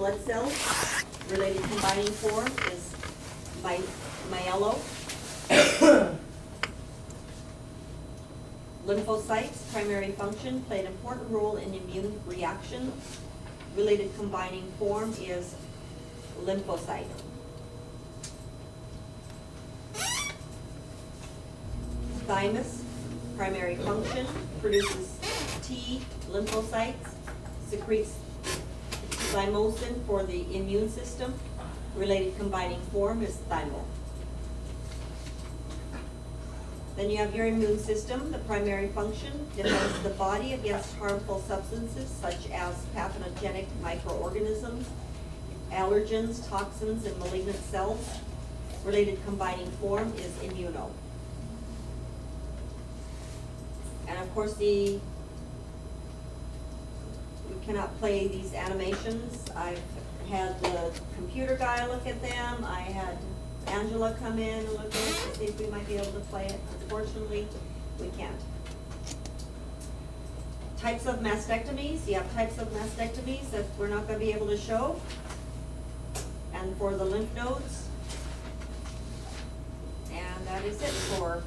blood cells. Related combining form is myelo. Lymphocytes, primary function, play an important role in immune reactions. Related combining form is lymphocyte. Thymus, primary function, produces T lymphocytes, secretes thymosin for the immune system. Related combining form is thymo. Then you have your immune system. The primary function defends the body against harmful substances such as pathogenic microorganisms, allergens, toxins, and malignant cells. Related combining form is immuno. And of course, we cannot play these animations. I've had the computer guy look at them. I had Angela come in and look at it to see if we might be able to play it. Unfortunately, we can't. Types of mastectomies. You have types of mastectomies that we're not going to be able to show. And for the lymph nodes. And that is it for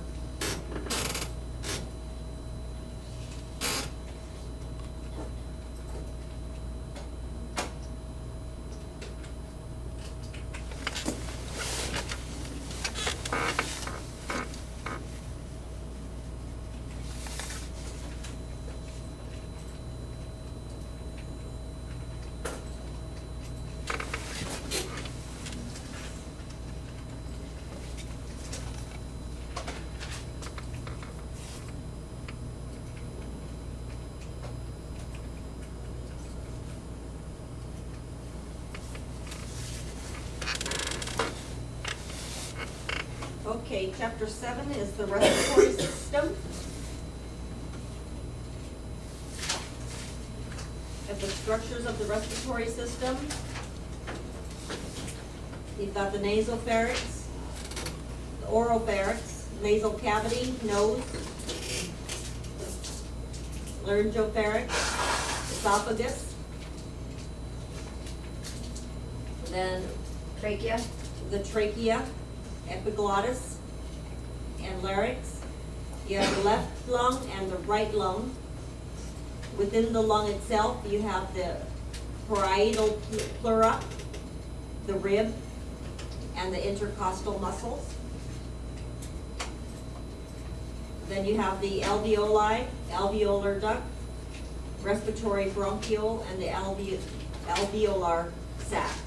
Okay, chapter 7 is the respiratory system. Of the structures of the respiratory system, you've got the nasopharynx, the oropharynx, nasal cavity, nose, laryngopharynx, esophagus, then Trachea. the trachea, epiglottis, and larynx. You have the left lung and the right lung. Within the lung itself, you have the parietal pleura, the rib, and the intercostal muscles. Then you have the alveoli, alveolar duct, respiratory bronchiole, and the alveolar sacs.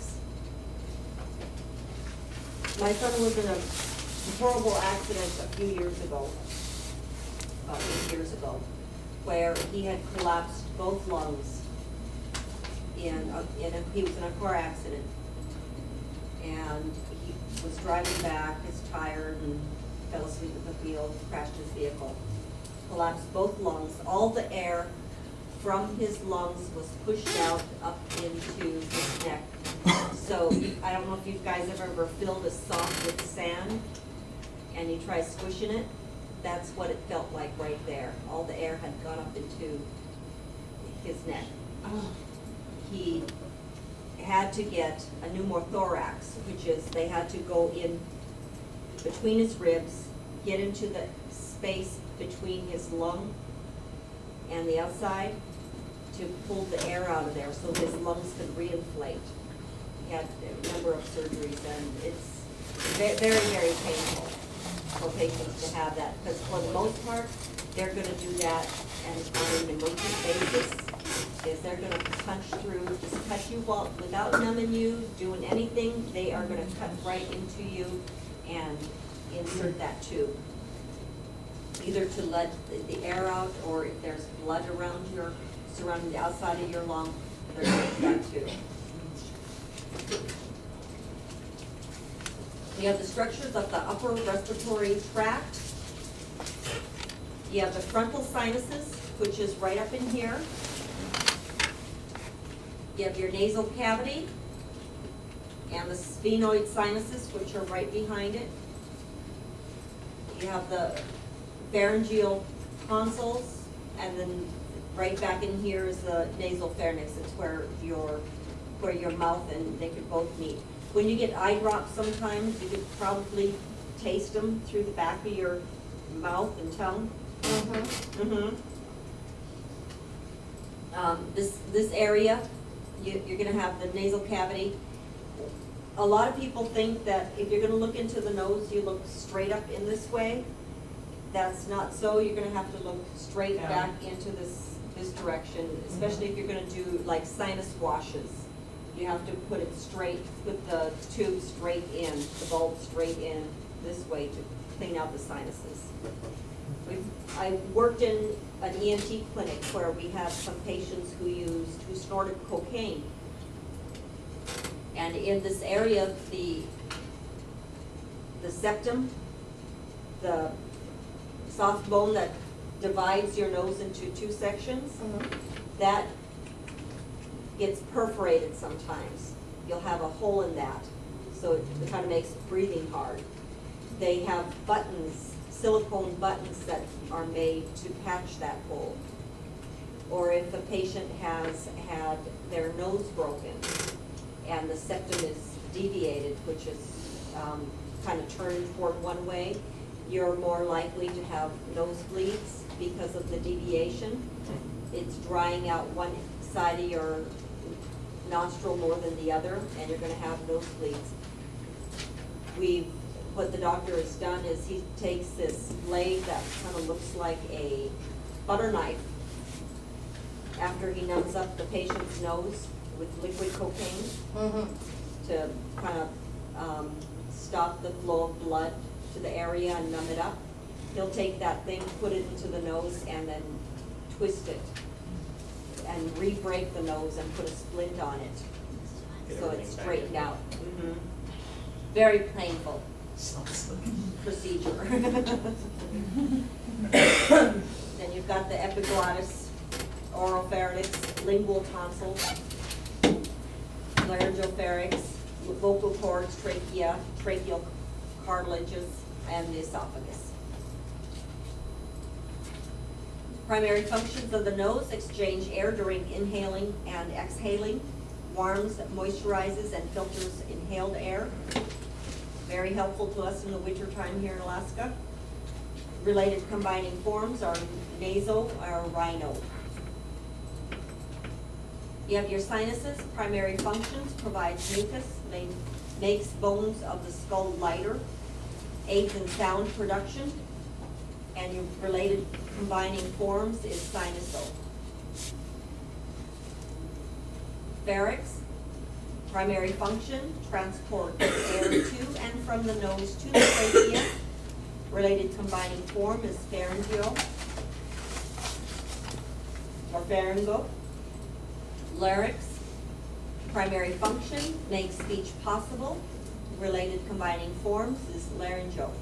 My son was in a horrible accident a few years ago, about 8 years ago, where he had collapsed both lungs he was in a car accident. And he was driving back, was tired, and fell asleep at the wheel, crashed his vehicle. Collapsed both lungs. All the air from his lungs was pushed out up into his neck. So I don't know if you guys have ever filled a sock with sand and you try squishing it. That's what it felt like right there. All the air had gone up into his neck. He had to get a pneumothorax, which is they had to go in between his ribs, get into the space between his lung and the outside to pull the air out of there so his lungs could reinflate. He had a number of surgeries, and it's very, very painful for patients to have that, because for the most part, they're going to do that, and on an emergent basis, is they're going to punch through, just cut you without numbing you, doing anything. They are going to cut right into you and insert that tube, either to let the air out, or if there's blood around surrounding the outside of your lung, they're going to do that too. You have the structures of the upper respiratory tract. You have the frontal sinuses, which is right up in here. You have your nasal cavity and the sphenoid sinuses, which are right behind it. You have the pharyngeal tonsils, and then right back in here is the nasal pharynx. It's where your where your mouth and they could both meet. When you get eye drops sometimes, you could probably taste them through the back of your mouth and tongue. This area, you're gonna have the nasal cavity. A lot of people think that if you're gonna look into the nose, you look straight up in this way. That's not so. You're gonna have to look straight back into this direction, especially if you're gonna do like sinus washes. You have to put it straight, put the tube straight in, the bulb straight in this way to clean out the sinuses. I worked in an ENT clinic where we had some patients who snorted cocaine. And in this area, the septum, the soft bone that divides your nose into two sections, that gets perforated sometimes. You'll have a hole in that, so it kind of makes breathing hard. They have buttons, silicone buttons that are made to patch that hole. Or if the patient has had their nose broken and the septum is deviated, which is kind of turned toward one way, you're more likely to have nosebleeds because of the deviation. It's drying out one side of your nostril more than the other, and you're going to have nosebleeds. What the doctor has done is he takes this blade that kind of looks like a butter knife after he numbs up the patient's nose with liquid cocaine to kind of stop the flow of blood to the area and numb it up. He'll take that thing, put it into the nose, and then twist it and re-break the nose and put a splint on it so it's straightened out. Very painful procedure. Then you've got the epiglottis, oropharynx, lingual tonsils, laryngopharynx, vocal cords, trachea, tracheal cartilages, and the esophagus. Primary functions of the nose: exchange air during inhaling and exhaling, warms, moisturizes, and filters inhaled air. Very helpful to us in the winter time here in Alaska. Related combining forms are nasal or rhino. You have your sinuses. Primary functions: provides mucus, makes bones of the skull lighter, aids in sound production, and your related combining forms is sinusal. Pharynx, primary function: transport air to and from the nose to the trachea. Related combining form is pharyngeal or pharyngo. Larynx, primary function: makes speech possible. Related combining forms is laryngeal.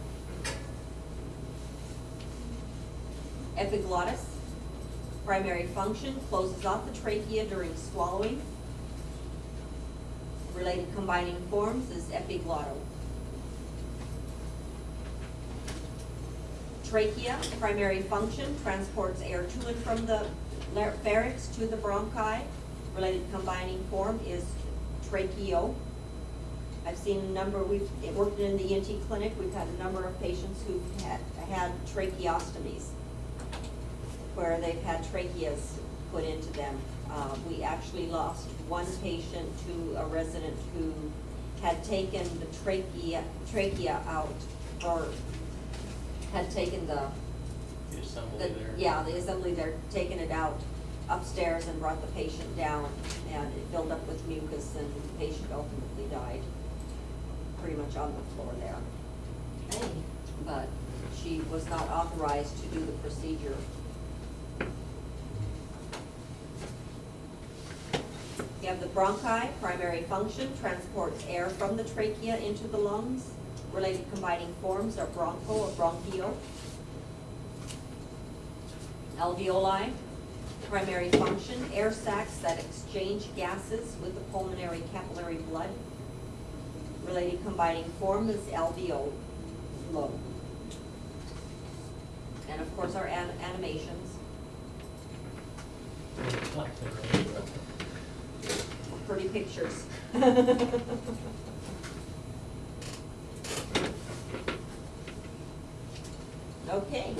Epiglottis, primary function: closes off the trachea during swallowing. Related combining forms is epiglottal. Trachea, primary function: transports air to and from the pharynx to the bronchi. Related combining form is tracheo. I've seen a number, we've worked in the ENT clinic, we've had a number of patients who've had tracheostomies, where they've had tracheas put into them. We actually lost one patient to a resident who had taken the trachea out, or had taken the assembly there, taken it out upstairs and brought the patient down, and it filled up with mucus, and the patient ultimately died pretty much on the floor there. But she was not authorized to do the procedure. You have the bronchi, primary function: transports air from the trachea into the lungs. Related combining forms are broncho or bronchio. Alveoli, primary function: air sacs that exchange gases with the pulmonary capillary blood. Related combining form is alveolo. And of course our animations. pretty pictures. Okay.